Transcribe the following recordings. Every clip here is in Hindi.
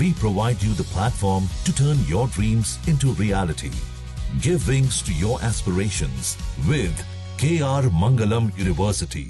We provide you the platform to turn your dreams into reality. Give wings to your aspirations with KR Mangalam University.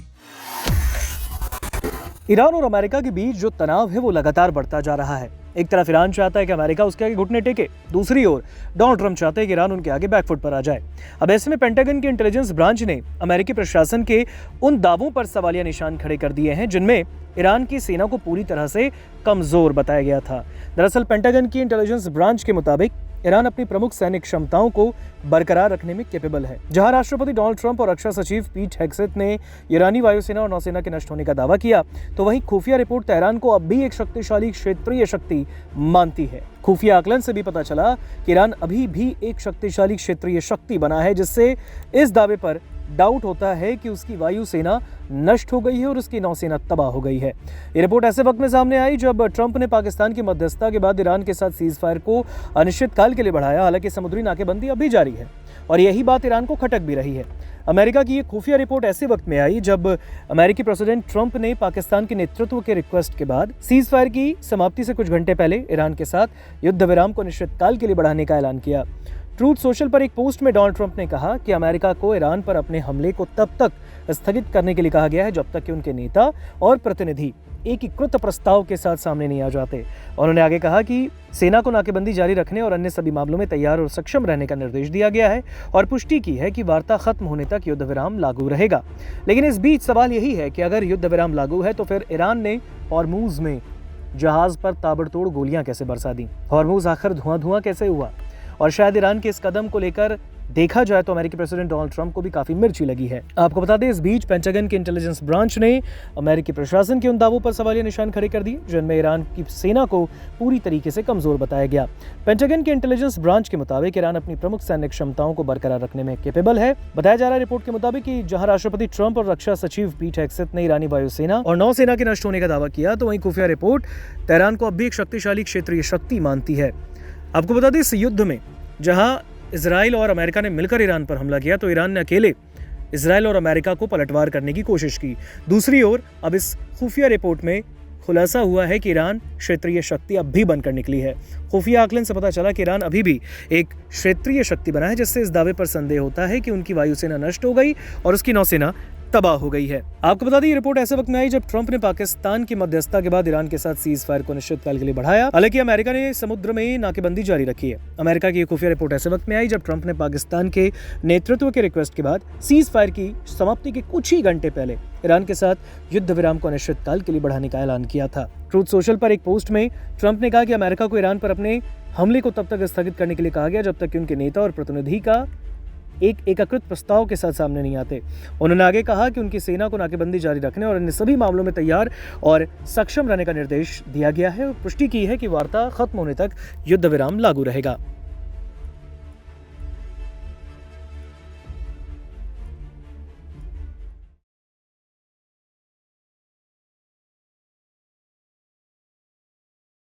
Iran और अमेरिका के बीच जो तनाव है वो लगातार बढ़ता जा रहा है। एक तरफ ईरान चाहता है कि अमेरिका उसके आगे घुटने टेके, दूसरी ओर डोनाल्ड ट्रंप चाहते हैं कि ईरान उनके आगे बैकफुट पर आ जाए। अब ऐसे में पेंटागन के इंटेलिजेंस ब्रांच ने अमेरिकी प्रशासन के उन दावों पर सवालिया निशान खड़े कर दिए हैं जिनमें ईरान की सेना को पूरी तरह से कमजोर बताया गया था। दरअसल पेंटागन की इंटेलिजेंस ब्रांच के मुताबिक ईरान अपनी प्रमुख सैनिक क्षमताओं को बरकरार रखने में कैपेबल है। जहां राष्ट्रपति डोनाल्ड ट्रंप और रक्षा सचिव पीट हेग्सेथ ने ईरानी वायुसेना और नौसेना के नष्ट होने का दावा किया, तो वहीं खुफिया रिपोर्ट तेहरान को अब भी एक शक्तिशाली क्षेत्रीय शक्ति मानती है। खुफिया आकलन से भी पता चला कि ईरान अभी भी एक शक्तिशाली क्षेत्रीय शक्ति बना है, जिससे इस दावे पर डाउट होता है कि उसकी वायुसेना नष्ट हो गई है और उसकी नौसेना तबाह हो गई है। ये रिपोर्ट ऐसे वक्त में सामने आई जब ट्रंप ने पाकिस्तान की मध्यस्थता के बाद ईरान के साथ सीज फायर को अनिश्चितकाल के लिए बढ़ाया। हालांकि समुद्री नाकेबंदी अभी जारी है और यही बात ईरान को खटक भी रही है। अमेरिका की ये खुफिया रिपोर्ट ऐसे वक्त में आई जब अमेरिकी प्रेसिडेंट ट्रंप ने पाकिस्तान के नेतृत्व के रिक्वेस्ट के बाद सीज फायर की समाप्ति से कुछ घंटे पहले ईरान के साथ युद्ध विराम को अनिश्चितकाल के लिए बढ़ाने का ऐलान किया। ट्रूथ सोशल पर एक पोस्ट में डोनाल्ड ट्रंप ने कहा कि अमेरिका को ईरान पर अपने हमले को तब तक स्थगित करने के लिए कहा गया है जब तक कि उनके नेता और प्रतिनिधि एकीकृत प्रस्ताव के साथ सामने नहीं आ जाते। और उन्होंने आगे कहा कि सेना को नाकेबंदी जारी रखने और अन्य सभी मामलों में तैयार और सक्षम रहने का निर्देश दिया गया है और पुष्टि की है कि वार्ता खत्म होने तक युद्ध विराम लागू रहेगा। लेकिन इस बीच सवाल यही है कि अगर युद्ध विराम लागू है तो फिर ईरान ने हॉर्मूज में जहाज पर ताबड़तोड़ गोलियां कैसे बरसा दी? हॉर्मूज आखिर धुआं कैसे हुआ? और शायद ईरान के इस कदम को लेकर देखा जाए तो अमेरिकी प्रेसिडेंट डोनाल्ड ट्रंप को भी काफी मिर्ची लगी है। आपको बता दें, इस बीच पेंटागन की इंटेलिजेंस ब्रांच ने अमेरिकी प्रशासन के उन दावों पर सवालिया निशान खड़े कर दिए जिनमें ईरान की सेना को पूरी तरीके से कमजोर बताया गया। पेंटागन की इंटेलिजेंस ब्रांच के मुताबिक ईरान अपनी प्रमुख सैनिक क्षमताओं को बरकरार रखने में कैपेबल है। बताया जा रहा है रिपोर्ट के मुताबिक कि जहां राष्ट्रपति ट्रंप और रक्षा सचिव पीट हेग्सेथ ने ईरानी वायुसेना और नौसेना के नष्ट होने का दावा किया, तो वहीं खुफिया रिपोर्ट तेहरान को अब भी एक शक्तिशाली क्षेत्रीय शक्ति मानती है। आपको बता दें, इस युद्ध में जहां इजराइल और अमेरिका ने मिलकर ईरान पर हमला किया, तो ईरान ने अकेले इजराइल और अमेरिका को पलटवार करने की कोशिश की। दूसरी ओर अब इस खुफिया रिपोर्ट में खुलासा हुआ है कि ईरान क्षेत्रीय शक्ति अब भी बनकर निकली है। खुफिया आकलन से पता चला कि ईरान अभी भी एक क्षेत्रीय शक्ति बना है, जिससे इस दावे पर संदेह होता है कि उनकी वायुसेना नष्ट हो गई और उसकी नौसेना तबाह हो गई है। आपको बता दें, ये रिपोर्ट ऐसे वक्त में आई जब ट्रंप ने पाकिस्तान की मध्यस्थता के बाद ईरान के साथ सीज फायर को अनिश्चितकाल के लिए बढ़ाया। हालांकि अमेरिका ने समुद्र में नाकेबंदी जारी रखी है। अमेरिका की खुफिया रिपोर्ट ऐसे वक्त में आई जब ट्रंप ने पाकिस्तान के नेतृत्व के रिक्वेस्ट के बाद सीज फायर की समाप्ति के कुछ ही घंटे पहले ईरान के साथ युद्ध विराम को अनिश्चितकाल के लिए बढ़ाने का ऐलान किया था। ट्रूथ सोशल पर एक पोस्ट में ट्रंप ने कहा कि अमेरिका को ईरान पर अपने हमले को तब तक स्थगित करने के लिए कहा गया जब तक कि उनके नेता और प्रतिनिधि का एक एकीकृत प्रस्ताव के साथ सामने नहीं आते। उन्होंने आगे कहा कि उनकी सेना को नाकेबंदी जारी रखने और अन्य सभी मामलों में तैयार और सक्षम रहने का निर्देश दिया गया है और पुष्टि की है कि वार्ता खत्म होने तक युद्ध विराम लागू रहेगा।